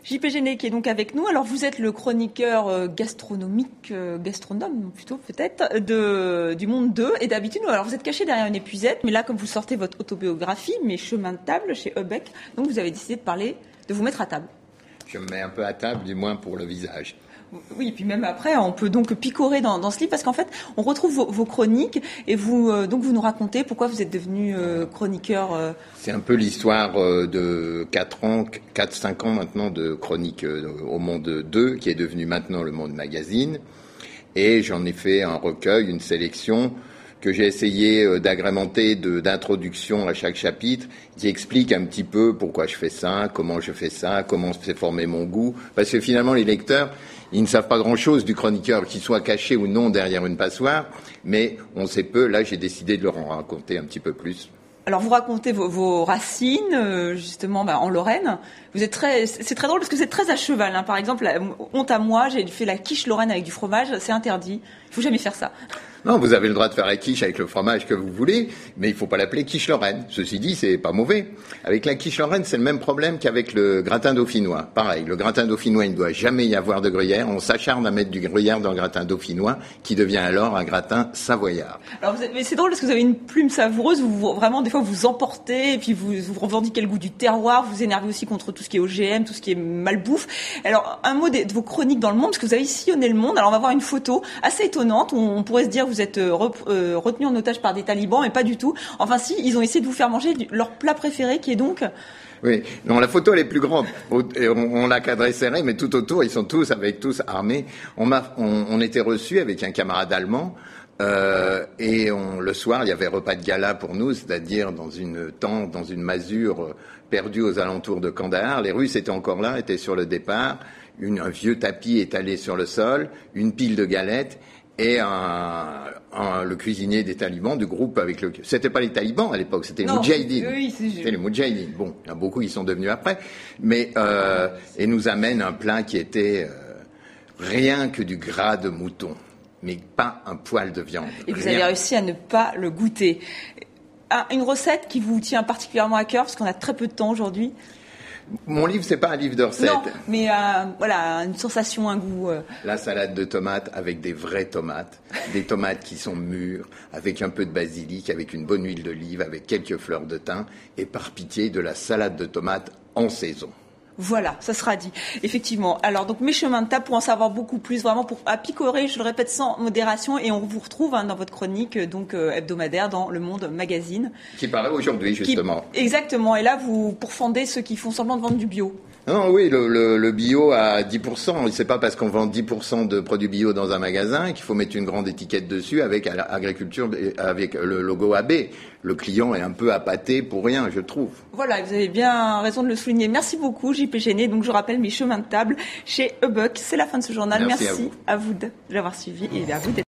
JP Géné qui est donc avec nous. Alors vous êtes le chroniqueur gastronome plutôt peut-être, du Monde 2. Et d'habitude, alors vous êtes caché derrière une épuisette, mais là comme vous sortez votre autobiographie, Mes chemins de table chez Ubec, donc vous avez décidé de vous mettre à table. Je me mets un peu à table, du moins pour le visage. Oui, et puis même après, on peut donc picorer dans ce livre parce qu'en fait, on retrouve vos chroniques et vous nous racontez pourquoi vous êtes devenu chroniqueur. C'est un peu l'histoire de 4-5 ans maintenant de chronique au Monde 2, qui est devenu maintenant le Monde Magazine. Et j'en ai fait un recueil, une sélection que j'ai essayé d'agrémenter d'introduction à chaque chapitre, qui explique un petit peu pourquoi je fais ça, comment s'est formé mon goût. Parce que finalement, les lecteurs, ils ne savent pas grand-chose du chroniqueur, qu'il soit caché ou non derrière une passoire, mais on sait peu. Là, j'ai décidé de leur en raconter un petit peu plus. Alors vous racontez vos racines justement en Lorraine. C'est très drôle parce que c'est très à cheval. Par exemple, honte à moi, j'ai fait la quiche lorraine avec du fromage, c'est interdit. Il faut jamais faire ça. Non, vous avez le droit de faire la quiche avec le fromage que vous voulez, mais il faut pas l'appeler quiche lorraine. Ceci dit, c'est pas mauvais. Avec la quiche lorraine, c'est le même problème qu'avec le gratin dauphinois. Pareil, le gratin dauphinois, il ne doit jamais y avoir de gruyère. On s'acharne à mettre du gruyère dans le gratin dauphinois, qui devient alors un gratin savoyard. Alors mais c'est drôle parce que vous avez une plume savoureuse. Vraiment, des fois, vous emportez, et puis vous revendiquez le goût du terroir. Vous énervez aussi contre tout ce qui est OGM, tout ce qui est malbouffe. Alors, un mot de vos chroniques dans le monde, parce que vous avez sillonné le monde. Alors, on va voir une photo assez étonnante. On pourrait se dire vous êtes retenu en otage par des talibans, mais pas du tout. Enfin, si, ils ont essayé de vous faire manger leur plat préféré, qui est donc... Oui, non, la photo elle est plus grande. On l'a cadré serré, mais tout autour, ils sont tous armés. On était reçus avec un camarade allemand. Et le soir, il y avait repas de gala pour nous, c'est-à-dire dans une tente, dans une masure perdue aux alentours de Kandahar. Les Russes étaient encore là, étaient sur le départ. Un vieux tapis étalé sur le sol, une pile de galettes et le cuisinier des talibans du groupe c'était pas les talibans à l'époque, c'était les Moudjahidines. Oui, c'était les Moudjahidines. Bon, il y en a beaucoup qui sont devenus après, mais et nous amène un plat qui était rien que du gras de mouton, mais pas un poil de viande. Et vous avez réussi à ne pas le goûter. Une recette qui vous tient particulièrement à cœur, parce qu'on a très peu de temps aujourd'hui. Mon livre, c'est pas un livre de recettes. Non, mais une sensation, un goût. La salade de tomates avec des vraies tomates, des tomates qui sont mûres, avec un peu de basilic, avec une bonne huile d'olive, avec quelques fleurs de thym, et par pitié de la salade de tomates en saison. Voilà, ça sera dit. Effectivement. Alors, donc, Mes chemins de table, pour en savoir beaucoup plus, vraiment à picorer, je le répète, sans modération. Et on vous retrouve dans votre chronique hebdomadaire dans Le Monde Magazine. Qui paraît aujourd'hui, justement. Exactement. Et là, vous pourfendez ceux qui font semblant de vendre du bio. Non, oui, le bio à 10%. C'est pas parce qu'on vend 10% de produits bio dans un magasin qu'il faut mettre une grande étiquette dessus avec agriculture, avec le logo AB. Le client est un peu appâté pour rien, je trouve. Voilà, vous avez bien raison de le souligner. Merci beaucoup, JP Géné. Donc, je rappelle Mes chemins de table chez Ubec. C'est la fin de ce journal. Merci à vous de l'avoir suivi et à vous d'être